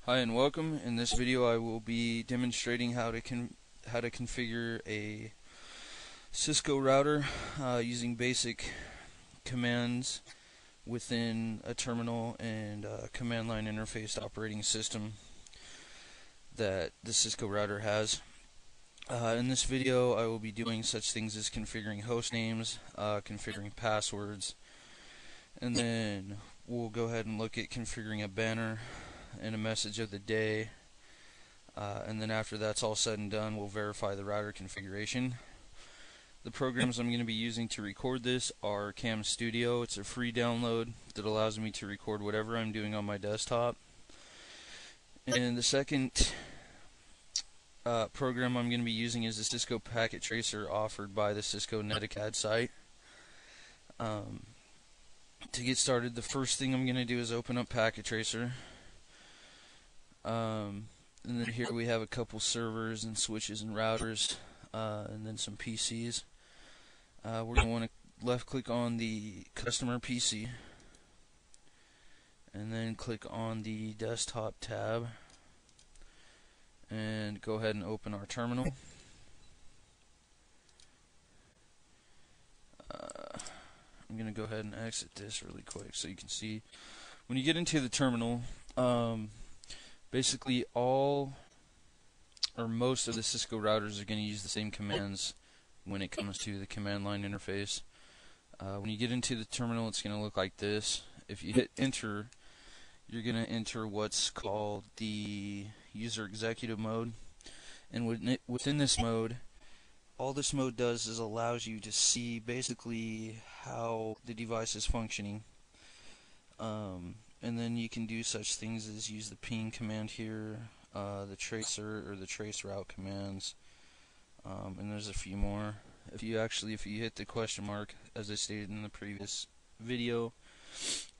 Hi and welcome. In this video I will be demonstrating how to configure a Cisco router using basic commands within a terminal and command line interface operating system that the Cisco router has. In this video I will be doing such things as configuring host names, configuring passwords, and then we'll go ahead and look at configuring a banner and a message of the day, and then after that's all said and done, we'll verify the router configuration. The programs I'm going to be using to record this are Cam Studio. It's a free download that allows me to record whatever I'm doing on my desktop. And the second program I'm going to be using is the Cisco Packet Tracer offered by the Cisco Netacad site. To get started, the first thing I'm going to do is open up Packet Tracer. And then here we have a couple servers and switches and routers, and then some PCs. We're going to want to left click on the customer PC and then click on the desktop tab and go ahead and open our terminal. I'm going to go ahead and exit this really quick so you can see when you get into the terminal. Basically all or most of the Cisco routers are going to use the same commands when it comes to the command line interface. When you get into the terminal, it's going to look like this. If you hit enter, you're going to enter what's called the user executive mode, and within this mode, all this mode does is allows you to see basically how the device is functioning. And then you can do such things as use the ping command here, the tracer or the trace route commands, and there's a few more. If you hit the question mark, as I stated in the previous video,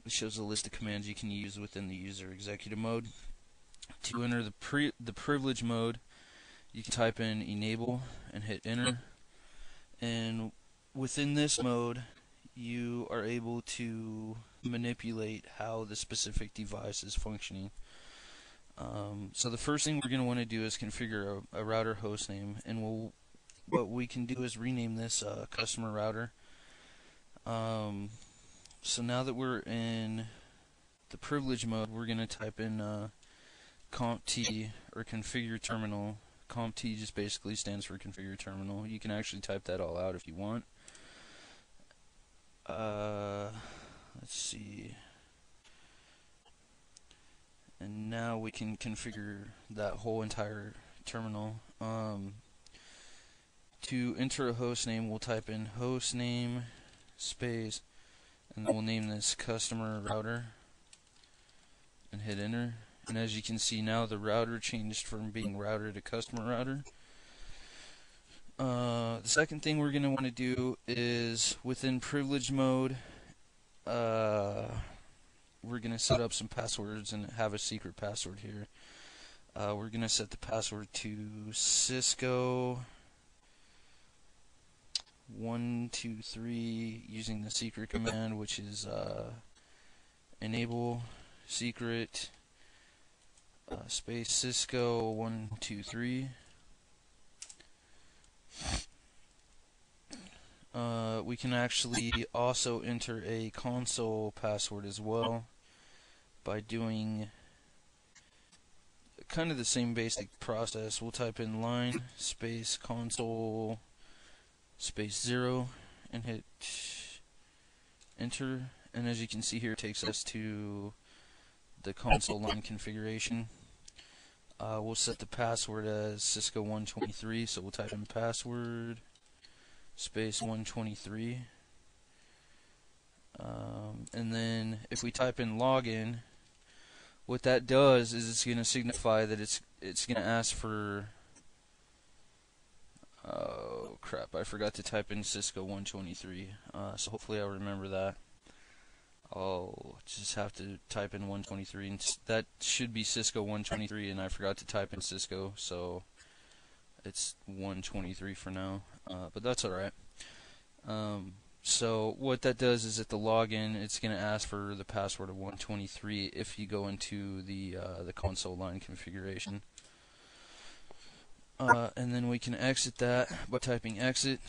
it shows a list of commands you can use within the user executive mode. To enter the privilege mode, you can type in enable and hit enter, and within this mode you are able to manipulate how the specific device is functioning. So the first thing we're going to want to do is configure a router host name, and what we can do is rename this customer router. So now that we're in the privilege mode, we're going to type in CompT or configure terminal. CompT just basically stands for configure terminal. You can actually type that all out if you want. Let's see. And now we can configure that whole entire terminal. To enter a host name, we'll type in host name space, and then we'll name this customer router and hit enter. And as you can see now, the router changed from being router to customer router. The second thing we're going to want to do is within privilege mode, we're going to set up some passwords and have a secret password here. We're going to set the password to Cisco 123 using the secret command, which is enable secret space Cisco 123. We can actually also enter a console password as well by doing kind of the same basic process. We'll type in line space console space 0 and hit enter, and as you can see here, it takes us to the console line configuration. We'll set the password as Cisco 123, so we'll type in password space 123, and then if we type in login, what that does is it's going to signify that it's going to ask for, oh crap, I forgot to type in Cisco 123, so hopefully I'll remember that. I'll just have to type in 123, and that should be Cisco 123, and I forgot to type in Cisco, so it's 123 for now, but that's alright. So what that does is at the login, it's going to ask for the password of 123 if you go into the console line configuration. And then we can exit that by typing exit.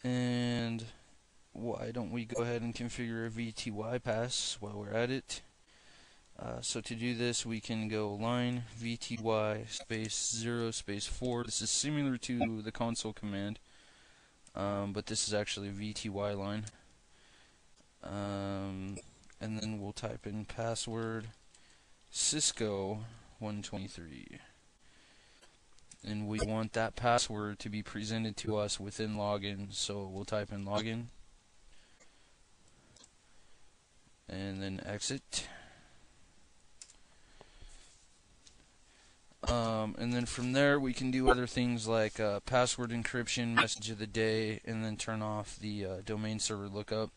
And why don't we go ahead and configure a VTY pass while we're at it? So to do this, we can go line VTY space 0 space 4. This is similar to the console command, but this is actually a VTY line. And then we'll type in password cisco 123. And we want that password to be presented to us within login, so we'll type in login and then exit. And then from there we can do other things like password encryption, message of the day, and then turn off the domain server lookup.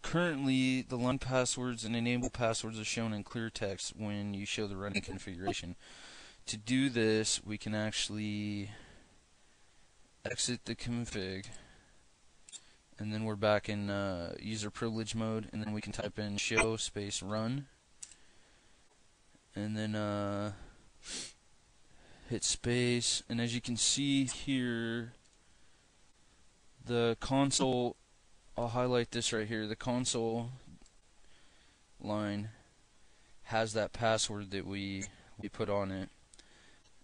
Currently, the line passwords and enable passwords are shown in clear text when you show the running configuration. To do this, we can actually exit the config, and then we're back in user privilege mode, and then we can type in show space run, and then hit space, and as you can see here, the console, I'll highlight this right here, the console line has that password that we put on it,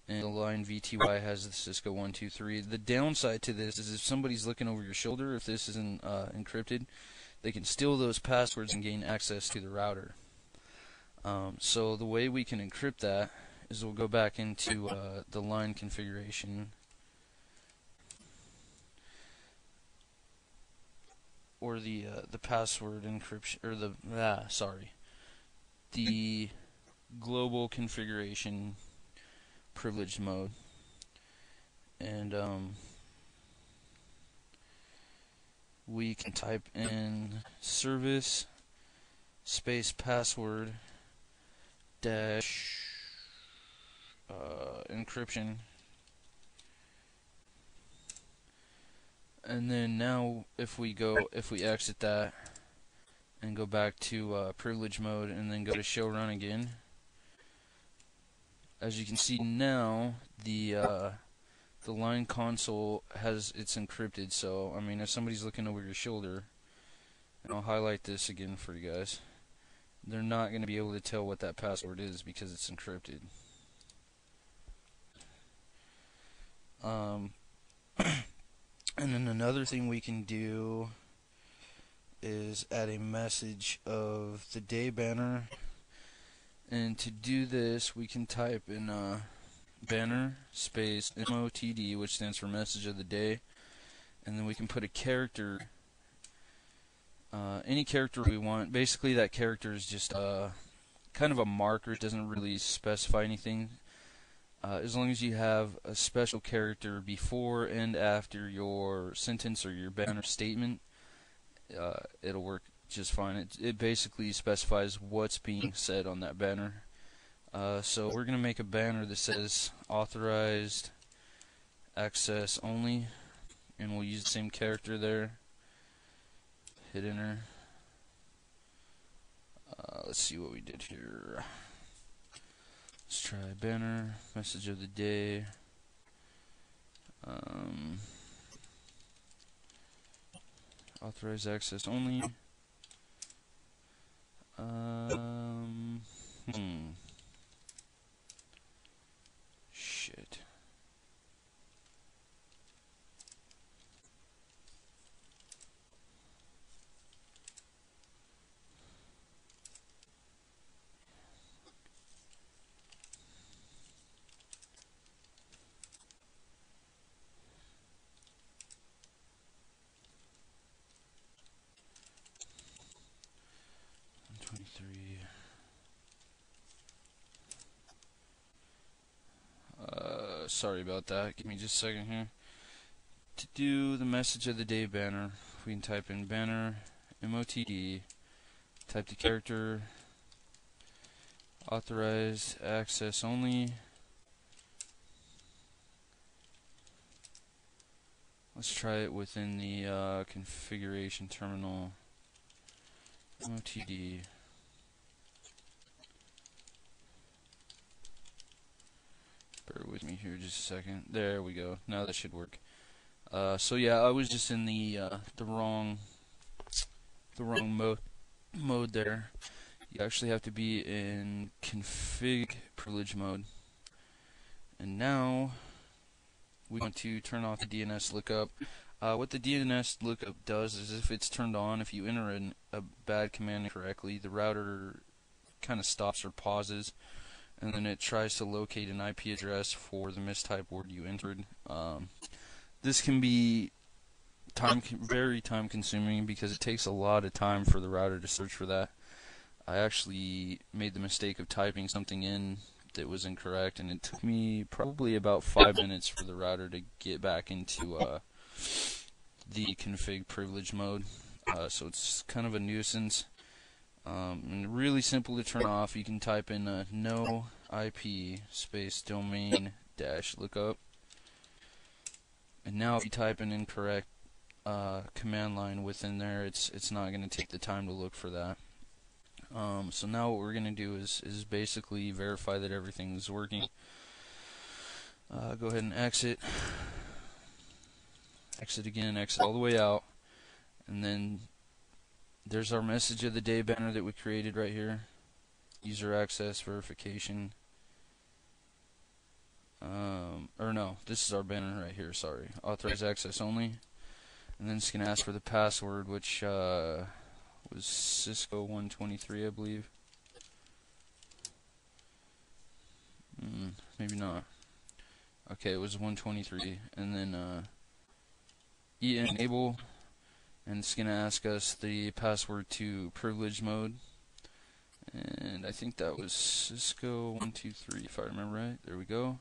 and the line VTY has the Cisco 123. The downside to this is if somebody's looking over your shoulder, if this isn't encrypted, they can steal those passwords and gain access to the router. So the way we can encrypt that is we'll go back into the line configuration, or the password encryption, or the global configuration privileged mode, and we can type in service space password dash encryption. And then now if we exit that and go back to privilege mode and then go to show run again, as you can see now the line console it's encrypted. So I mean, if somebody's looking over your shoulder, and I'll highlight this again for you guys, they're not going to be able to tell what that password is because it's encrypted. And then another thing we can do is add a message of the day banner. And to do this, we can type in banner space MOTD, which stands for message of the day. And then we can put a character, any character we want. Basically, that character is just kind of a marker. It doesn't really specify anything. As long as you have a special character before and after your sentence or your banner statement, it'll work just fine. It basically specifies what's being said on that banner. So we're going to make a banner that says authorized access only, and we'll use the same character there. Hit enter. Let's see what we did here. Let's try banner, message of the day. Authorized access only. Shit. Sorry about that. Give me just a second here. To do the message of the day banner, we can type in banner MOTD, type the character authorized access only, Let's try it within the configuration terminal. MOTD. Bear with me here just a second. There we go. Now that should work. So yeah, I was just in the wrong mode there. You actually have to be in config privilege mode. And now we want to turn off the DNS lookup. What the DNS lookup does is, if it's turned on, if you enter a bad command incorrectly, the router kind of stops or pauses, and then it tries to locate an IP address for the mistyped word you entered. This can be very time consuming because it takes a lot of time for the router to search for that. I actually made the mistake of typing something in that was incorrect, and it took me probably about 5 minutes for the router to get back into the config privilege mode. So it's kind of a nuisance. And really simple to turn off. You can type in no IP space domain dash lookup, and now if you type an incorrect command line within there, it's not going to take the time to look for that. So now what we're going to do is basically verify that everything is working. Go ahead and exit again, exit all the way out, and then there's our message of the day banner that we created right here. User access verification. Or no, this is our banner right here, sorry. Authorized access only. And then it's going to ask for the password, which was Cisco 123, I believe. Maybe not. Okay, it was 123. And then enable. And it's going to ask us the password to privilege mode. And I think that was Cisco 123, if I remember right. There we go.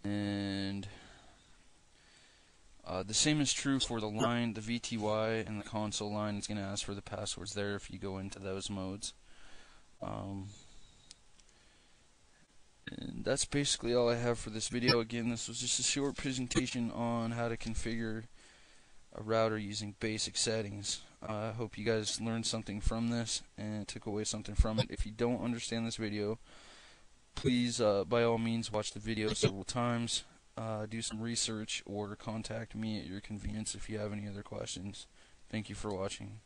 And the same is true for the line, the VTY, and the console line. It's going to ask for the passwords there if you go into those modes. And that's basically all I have for this video. Again, this was just a short presentation on how to configure a router using basic settings. I hope you guys learned something from this and took away something from it. If you don't understand this video, please by all means watch the video several times, do some research, or contact me at your convenience if you have any other questions. Thank you for watching.